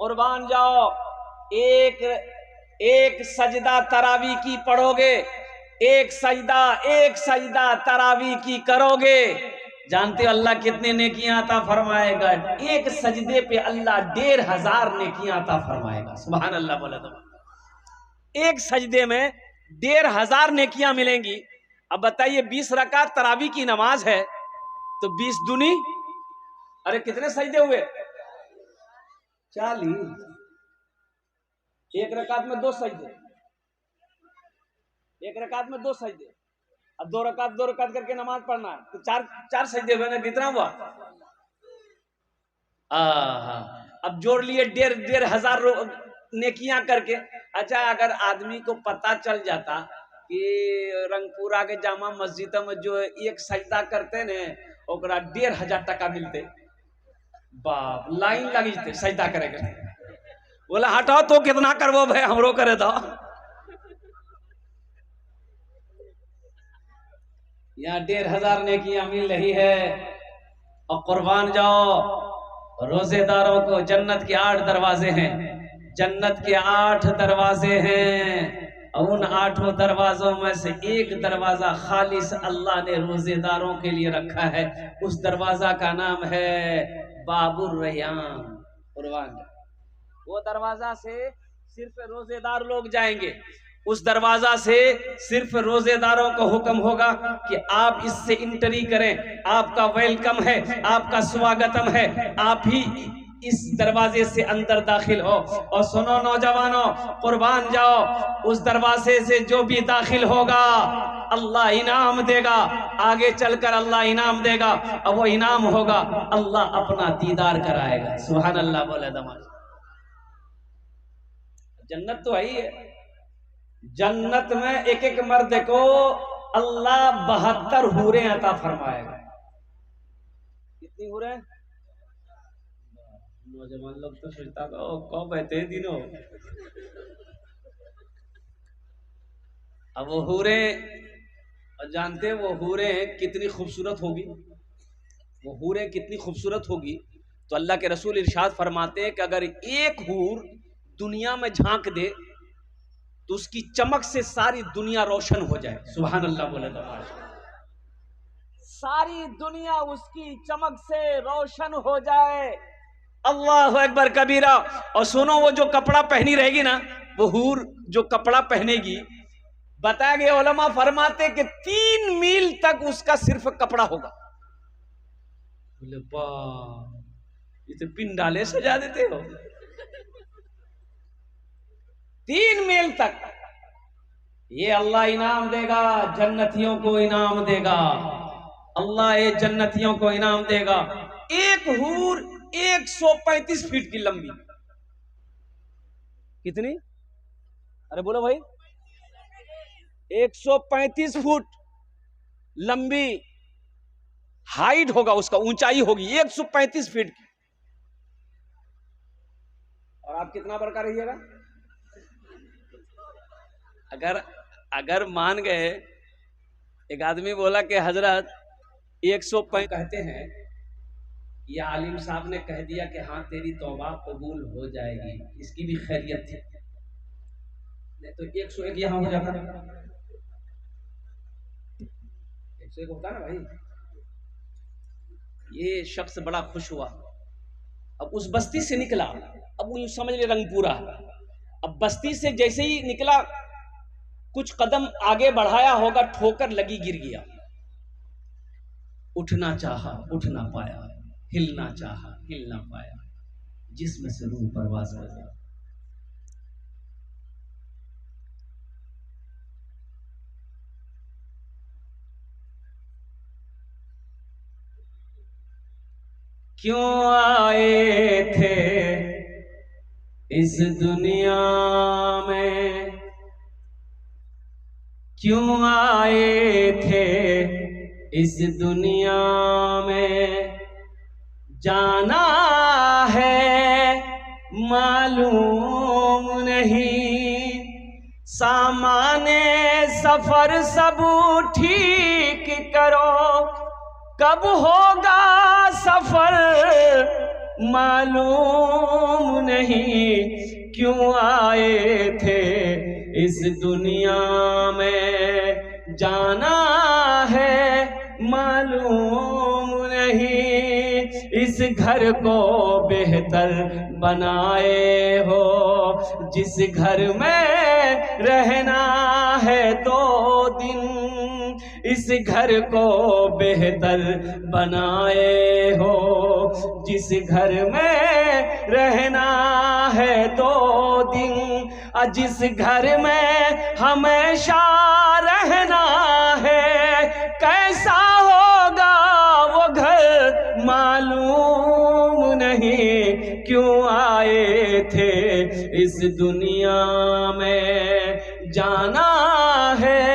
कुर्बान जाओ, एक एक सजदा तरावी की पढ़ोगे, एक सजदा तरावी की करोगे, जानते हो अल्लाह कितने नेकियां अता फरमाएगा? एक सजदे पे अल्लाह 1500 नेकियां अता फरमाएगा। सुभान अल्लाह बोला तो एक सजदे में 1500 नेकियां मिलेंगी। अब बताइए 20 रकात तरावी की नमाज है तो 20 दूनी, अरे कितने सजदे हुए? 40। एक रकात में 2 सजदे, एक रकात में 2 सजदे, अब 2 रकात करके नमाज पढ़ना है तो 4 सजदे हुए ना, कितना हुआ? अब जोड़ लिए 1500 नेकियां करके। अच्छा, अगर आदमी को पता चल जाता कि रंगपुरा के जामा मस्जिद में जो एक सजदा करते ने ओकरा 1500 टका मिलते, बाप लाइन लगी जते सजदा करे के। बोला हटाओ तो कितना करवो भाई, हमरो करे दो। यहाँ 1500 नेकियां मिल रही है। और कुर्बान जाओ, रोजेदारों को जन्नत के 8 दरवाजे हैं, जन्नत के 8 दरवाजे हैं। और उन 8 दरवाजों में से एक दरवाजा खालिस अल्लाह ने रोजेदारों के लिए रखा है। उस दरवाजा का नाम है बाबुर रैयान। कुर्बान जाओ, वो दरवाजा से सिर्फ रोजेदार लोग जाएंगे। उस दरवाजा से सिर्फ रोजेदारों को हुक्म होगा कि आप इससे इंटरी करें, आपका वेलकम है, आपका स्वागतम है, आप ही इस दरवाजे से अंदर दाखिल हो। और सुनो नौजवानों, कुर्बान जाओ, उस दरवाजे से जो भी दाखिल होगा अल्लाह इनाम देगा, आगे चलकर अल्लाह इनाम देगा। और वो इनाम होगा अल्लाह अपना दीदार कराएगा। सुभान अल्लाह बोले दमाज। जन्नत तो है, जन्नत में एक एक मर्द को अल्लाह 72 हूरें अता फरमाएगा। कितनी हूरें? नौजवान लोग तो सोचता कब बहते दिनों। अब वो हूरें, जानते वो हूरें कितनी खूबसूरत होगी? वो हूरें कितनी खूबसूरत होगी तो अल्लाह के रसूल इरशाद फरमाते हैं कि अगर एक हूर दुनिया में झांक दे तो उसकी चमक से सारी दुनिया रोशन हो जाए। सुभान अल्लाह बोले तो सारी दुनिया उसकी चमक से रोशन हो जाए। अल्लाह अकबर कबीरा। और सुनो, वो जो कपड़ा पहनी रहेगी ना, वो हूर जो कपड़ा पहनेगी, बताया गया उलमा फरमाते कि 3 मील तक उसका सिर्फ कपड़ा होगा। बोले बाप, इसे पिंडाले सजा देते हो। 3 मील तक ये अल्लाह इनाम देगा, जन्नतियों को इनाम देगा। अल्लाह ये जन्नतियों को इनाम देगा। एक हूर 135 फीट की लंबी। कितनी? अरे बोलो भाई, 135 फुट लंबी हाइट होगा, उसका ऊंचाई होगी 135 फीट की। और आप कितना बड़का रहिएगा? अगर मान गए, एक आदमी बोला कि हजरत 105 कहते हैं, या आलिम साहब ने कह दिया कि हाँ तेरी तौबा कबूल हो जाएगी, इसकी भी खैरियत थी। नहीं तो 101 यहां हो जाता, 101 होता ना भाई। ये शख्स बड़ा खुश हुआ। अब उस बस्ती से निकला, अब वो समझ ले रंगपुरा। अब बस्ती से जैसे ही निकला, कुछ कदम आगे बढ़ाया होगा, ठोकर लगी, गिर गया। उठना चाहा, उठ ना पाया, हिलना चाहा, हिल ना पाया, जिस्म से रूह परवाज कर गया। क्यों आए थे इस दुनिया में, क्यों आए थे इस दुनिया में, जाना है मालूम नहीं, सामाने सफर सब ठीक करो, कब होगा सफर मालूम नहीं क्यों आए थे इस दुनिया में, जाना है मालूम नहीं, इस घर को बेहतर बनाए हो, जिस घर में रहना है 2 दिन, इस घर को बेहतर बनाए हो, जिस घर में रहना है 2 दिन, जिस घर में हमेशा रहना है, कैसा होगा वो घर मालूम नहीं क्यों आए थे इस दुनिया में, जाना है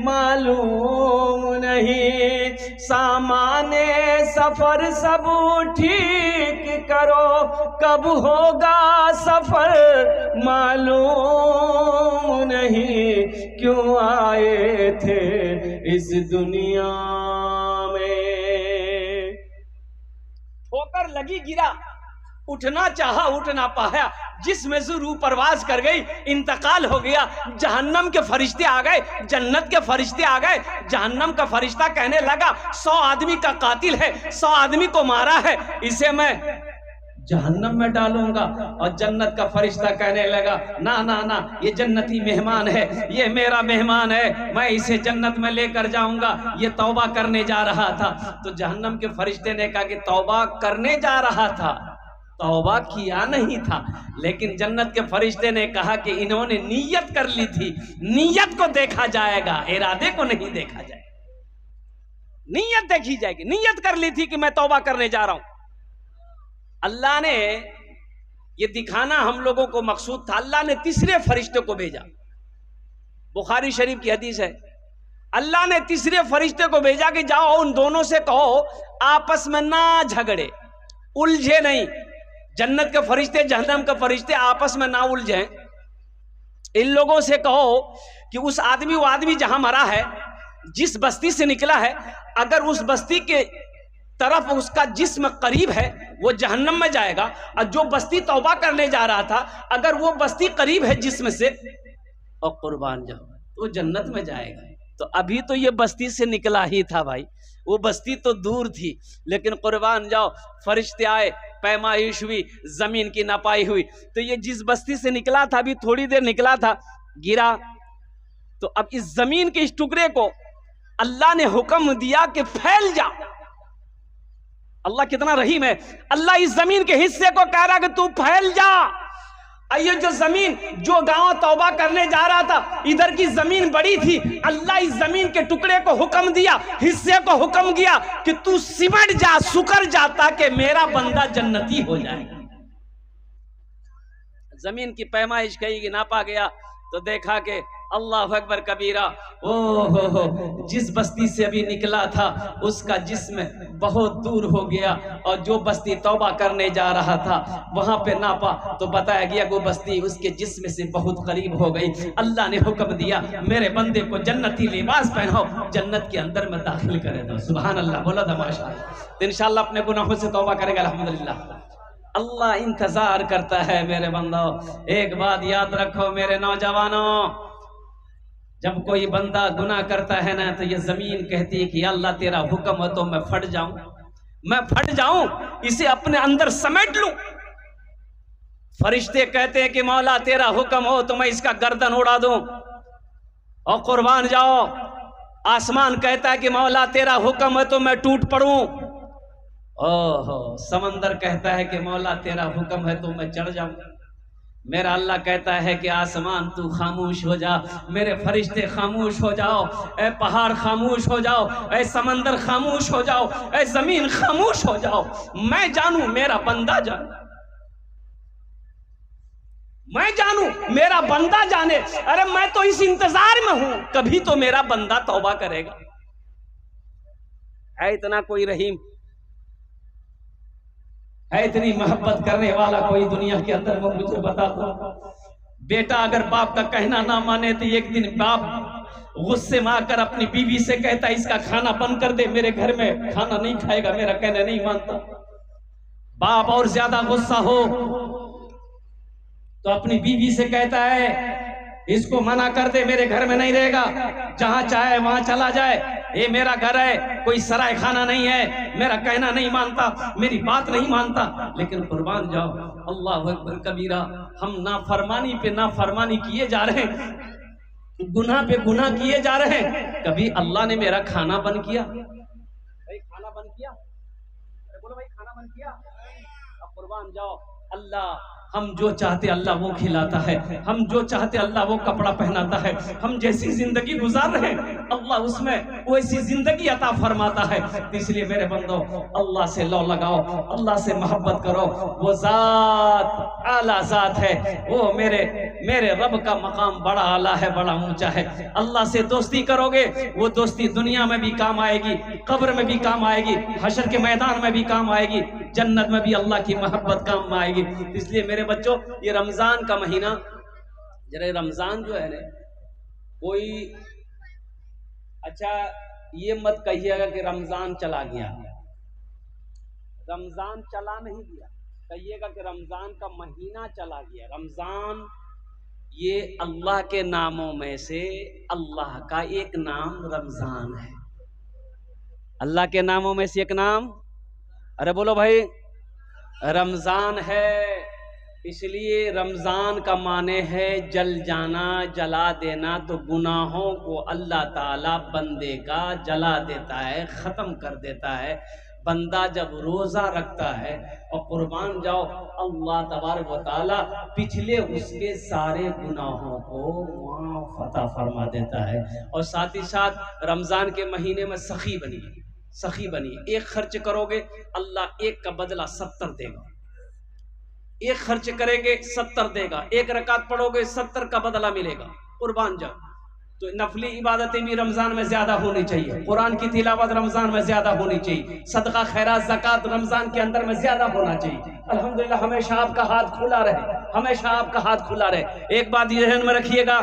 मालूम नहीं, सामाने सफर सब ठीक करो, कब होगा सफर मालूम नहीं क्यों आए थे इस दुनिया में। ठोकर लगी गिरा, उठना चाहा उठ ना पाया, जिसमें से रूह परवाज कर गई, इंतकाल हो गया। जहन्नम के फरिश्ते आ गए, जन्नत के फरिश्ते आ गए। जहन्नम का फरिश्ता कहने लगा 100 आदमी का कातिल है, 100 आदमी को मारा है, इसे मैं जहन्नम में डालूंगा। और जन्नत का फरिश्ता कहने लगा ना ना ना, ये जन्नती मेहमान है, ये मेरा मेहमान है, मैं इसे जन्नत में लेकर जाऊंगा, ये तौबा करने जा रहा था। तो जहन्नम के फरिश्ते ने कहा कि तौबा करने जा रहा था, तौबा किया नहीं था। लेकिन जन्नत के फरिश्ते ने कहा कि इन्होंने नीयत कर ली थी, नीयत को देखा जाएगा, इरादे को नहीं देखा जाएगा, नीयत देखी जाएगी। नीयत कर ली थी कि मैं तौबा करने जा रहा हूं। अल्लाह ने ये दिखाना हम लोगों को मकसूद था, अल्लाह ने तीसरे फरिश्ते को भेजा। बुखारी शरीफ की हदीस है, अल्लाह ने तीसरे फरिश्ते को भेजा कि जाओ उन दोनों से कहो आपस में ना झगड़े, उलझे नहीं। जन्नत के फरिश्ते जहन्नम के फरिश्ते आपस में ना उलझे। इन लोगों से कहो कि उस आदमी, वो आदमी जहां मरा है, जिस बस्ती से निकला है, अगर उस बस्ती के तरफ उसका जिस्म करीब है वो जहन्नम में जाएगा, और जो बस्ती तौबा करने जा रहा था अगर वो बस्ती करीब है जिस्म से और कुर्बान जाओ तो जन्नत में जाएगा। तो अभी तो ये बस्ती से निकला ही था भाई, वो बस्ती तो दूर थी, लेकिन कुर्बान जाओ फरिश्ते आए, पैमाइश हुई, जमीन की नपाई हुई। तो ये जिस बस्ती से निकला था, अभी थोड़ी देर निकला था, गिरा। तो अब इस जमीन के इस टुकड़े को अल्लाह ने हुक्म दिया कि फैल जा। अल्लाह कितना रहीम है, अल्लाह इस जमीन के हिस्से को कह रहा कि तू फैल जा। ये जो जमीन, जो गांव तौबा करने जा रहा था, इधर की जमीन बड़ी थी, अल्लाह इस जमीन के टुकड़े को हुक्म दिया, हिस्से को हुक्म दिया कि तू सिमट जा, सुकर जा, ताकि मेरा बंदा जन्नती हो जाए। जमीन की पैमाइश कहीं नापा गया तो देखा कि अल्लाह अकबर कबीरा, ओ हो, जिस बस्ती से अभी निकला था उसका जिस्म बहुत दूर हो गया, और जो बस्ती तौबा करने जा रहा था वहां पे नापा तो बताया गया वो बस्ती उसके जिस्म से बहुत करीब हो गई। अल्लाह ने हुक्म दिया मेरे बंदे को जन्नती लिबास पहनाओ, जन्नत के अंदर में दाखिल करे दो। सुभान अल्लाह, बोला था माशाअल्लाह। तो इंशाअल्लाह अपने गुनाहों से तौबा करेंगे अल्हम्दुलिल्लाह। अल्लाह इंतजार करता है मेरे बंदो। एक बात याद रखो मेरे नौजवानों, जब कोई बंदा गुनाह करता है ना, तो ये जमीन कहती है कि अल्लाह तेरा हुक्म हो तो मैं फट जाऊं, मैं फट जाऊं, इसे अपने अंदर समेट लूं। फरिश्ते कहते हैं कि मौला तेरा हुक्म हो तो मैं इसका गर्दन उड़ा दूं और कुर्बान जाओ। आसमान कहता है कि मौला तेरा हुक्म है तो मैं टूट पड़ूं। ओहो, समंदर कहता है कि मौला तेरा हुक्म है तो मैं चढ़ जाऊं। मेरा अल्लाह कहता है कि आसमान तू खामोश हो जा, मेरे फरिश्ते खामोश हो जाओ, ए पहाड़ खामोश हो जाओ, ए समंदर खामोश हो जाओ, ए जमीन खामोश हो जाओ। मैं जानू, मेरा बंदा जाने, मैं जानू, मेरा बंदा जाने। अरे मैं तो इस इंतजार में हूं, कभी तो मेरा बंदा तौबा करेगा। है इतना कोई रहीम, है इतनी मोहब्बत करने वाला कोई दुनिया के अंदर? वो मुझे बता दो। बेटा अगर बाप का कहना ना माने तो एक दिन बाप गुस्से में आकर अपनी बीवी से कहता इसका खाना बंद कर दे, मेरे घर में खाना नहीं खाएगा, मेरा कहना नहीं मानता। बाप और ज्यादा गुस्सा हो तो अपनी बीवी से कहता है इसको मना कर दे, मेरे घर में नहीं रहेगा, जहां चाहे वहां चला जाए, ये मेरा घर है, कोई सराय खाना नहीं है, मेरा कहना नहीं मानता, मेरी बात नहीं मानता। लेकिन कुर्बान जाओ, अल्लाह अकबर कबीरा, हम नाफरमानी पे नाफरमानी किए जा रहे हैं, गुनाह पे गुनाह किए जा रहे हैं। कभी अल्लाह ने मेरा खाना बंद किया? भाई खाना बंद किया? अरे बोलो भाई खाना बंद किया? अब कुर्बान जाओ, अल्लाह हम जो चाहते अल्लाह वो खिलाता है, हम जो चाहते अल्लाह वो कपड़ा पहनाता है, हम जैसी जिंदगी गुजार रहे हैं अल्लाह उसमें वैसी जिंदगी अता फरमाता है। इसलिए मेरे बंदो, अल्लाह से लौ लगाओ, अल्लाह से मोहब्बत करो, वो जात आला जात है, वो मेरे रब का मकाम बड़ा आला है, बड़ा ऊंचा है। अल्लाह से दोस्ती करोगे, वो दोस्ती दुनिया में भी काम आएगी, कब्र में भी काम आएगी, हशर के मैदान में भी काम आएगी, जन्नत में भी अल्लाह की मोहब्बत काम आएगी। इसलिए मेरे बच्चों, ये रमजान का महीना, जरा रमजान जो है ना, कोई अच्छा ये मत कहिएगा कि रमजान चला गया, रमजान चला नहीं गया, कहिएगा कि रमजान का महीना चला गया। रमजान ये अल्लाह के नामों में से अल्लाह का एक नाम रमजान है, अल्लाह के नामों में से एक नाम, अरे बोलो भाई, रमजान है। इसलिए रमजान का माने है जल जाना, जला देना। तो गुनाहों को अल्लाह ताला बंदे का जला देता है, खत्म कर देता है। बंदा जब रोजा रखता है और कुर्बान जाओ, अल्लाह तबारक व तआला पिछले उसके सारे गुनाहों को माफ अता फरमा देता है। और साथ ही साथ रमजान के महीने में सखी बनिए, सखी बनिए। एक खर्च करोगे अल्लाह एक का बदला 70 देगा, एक खर्च करेंगे 70 देगा, एक रकात पढ़ोगे 70 का बदला मिलेगा। कुर्बान जाओ। तो नफली इबादतें भी रमजान में ज्यादा होनी चाहिए, कुरान की तिलावत रमजान में ज्यादा होनी चाहिए, सदका खैरात ज़कात रमजान के अंदर में ज्यादा होना चाहिए। अल्हम्दुलिल्लाह, हमेशा आपका हाथ खुला रहे, हमेशा आपका हाथ खुला रहे। एक बात ये ध्यान में रखिएगा,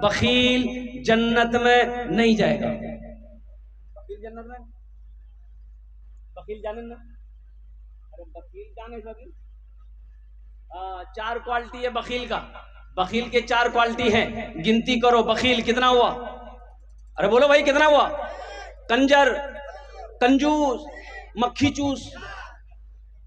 बखील जन्नत में नहीं जाएगा। बखील जन्नत में, बखील जाने ना, अरे बखील जाने सभी 4 क्वालिटी है बखील का, बखील के 4 क्वालिटी हैं, गिनती करो। बखील कितना हुआ? अरे बोलो भाई कितना हुआ? कंजर, कंजूस, मक्खी चूस,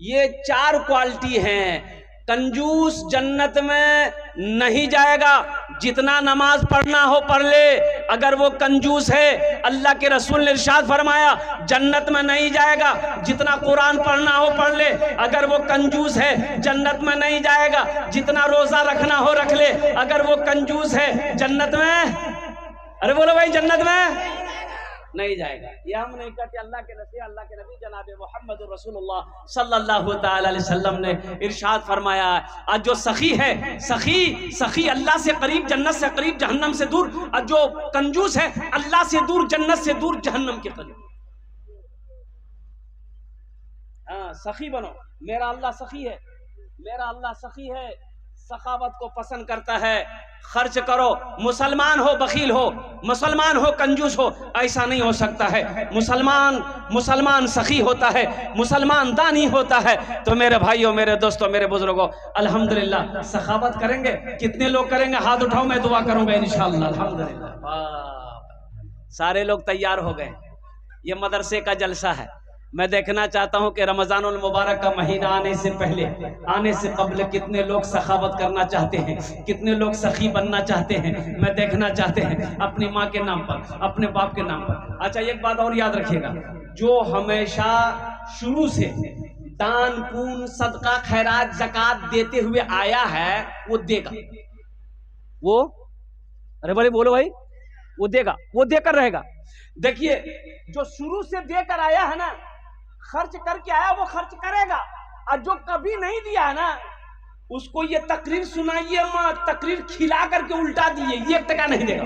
ये 4 क्वालिटी हैं। कंजूस जन्नत में नहीं जाएगा, जितना नमाज पढ़ना हो पढ़ ले, अगर वो कंजूस है, अल्लाह के रसूल ने इरशाद फरमाया जन्नत में नहीं जाएगा। जितना कुरान पढ़ना हो पढ़ ले, अगर वो कंजूस है जन्नत में नहीं जाएगा। जितना रोजा रखना हो रख ले, अगर वो कंजूस है जन्नत में, अरे बोलो भाई, जन्नत में नहीं जाएगा। ये हम नहीं कहते, अल्लाह के नबी, अल्लाह के नबी जनाब मोहम्मद रसूलुल्लाह सल्लल्लाहु ताला अलैहि वसल्लम ने इरशाद फरमाया, आज जो सखी है, सखी अल्लाह से करीब, जन्नत से करीब, जहन्नम से दूर। और जो कंजूस है, अल्लाह से दूर, जन्नत से दूर, जहन्नम के करीब। हाँ, सखी बनो। मेरा अल्लाह सखी है, मेरा अल्लाह सखी है, सखावत को पसंद करता है। खर्च करो, मुसलमान हो बखील हो, मुसलमान हो कंजूस हो, ऐसा नहीं हो सकता है। मुसलमान सखी होता है, मुसलमान दानी होता है। तो मेरे भाइयों, मेरे दोस्तों, मेरे बुजुर्गों, अल्हम्दुलिल्लाह सखावत करेंगे। कितने लोग करेंगे? हाथ उठाओ, मैं दुआ करूंगा इंशाअल्लाह। अल्हम्दुलिल्लाह, सारे लोग तैयार हो गए। ये मदरसे का जलसा है। मैं देखना चाहता हूं कि रमजानुल मुबारक का महीना आने से पहले, आने से कबल कितने लोग सखावत करना चाहते हैं, कितने लोग सखी बनना चाहते हैं। मैं देखना चाहते हैं अपनी माँ के नाम पर, अपने बाप के नाम पर। अच्छा, एक बात और याद रखिएगा, जो हमेशा शुरू से दान पुण्य सदका खैरात ज़कात देते हुए आया है, वो देगा। वो, अरे भाई बोलो भाई, वो देगा, वो देकर रहेगा। देखिए, जो शुरू से देकर आया है ना, खर्च करके आया, वो खर्च करेगा। और जो कभी नहीं दिया है ना, उसको ये तकरीर सुनाइए मत, तकरीर खिला करके उल्टा दिए, 1 टका नहीं देगा।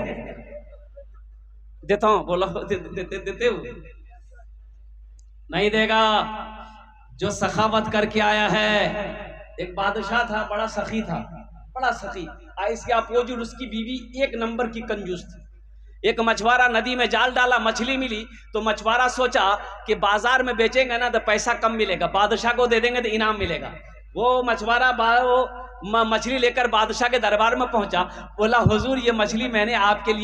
देता हूं, बोलो देते हो, नहीं देगा। जो सखावत करके आया है, एक बादशाह था, बड़ा सखी था, बड़ा सखी। इसके अपोजिट उसकी बीवी 1 नंबर की कंजूस थी। एक मछुआरा नदी में जाल डाला, मछली मिली, तो मछुआरा सोचा कि बाजार में बेचेंगे ना तो पैसा कम मिलेगा, बादशाह को दे देंगे तो इनाम मिलेगा। वो मछुआरा वो मछली लेकर बादशाह के दरबार में पहुंचा, बोला हुजूर ये मछली मैंने आपके लिए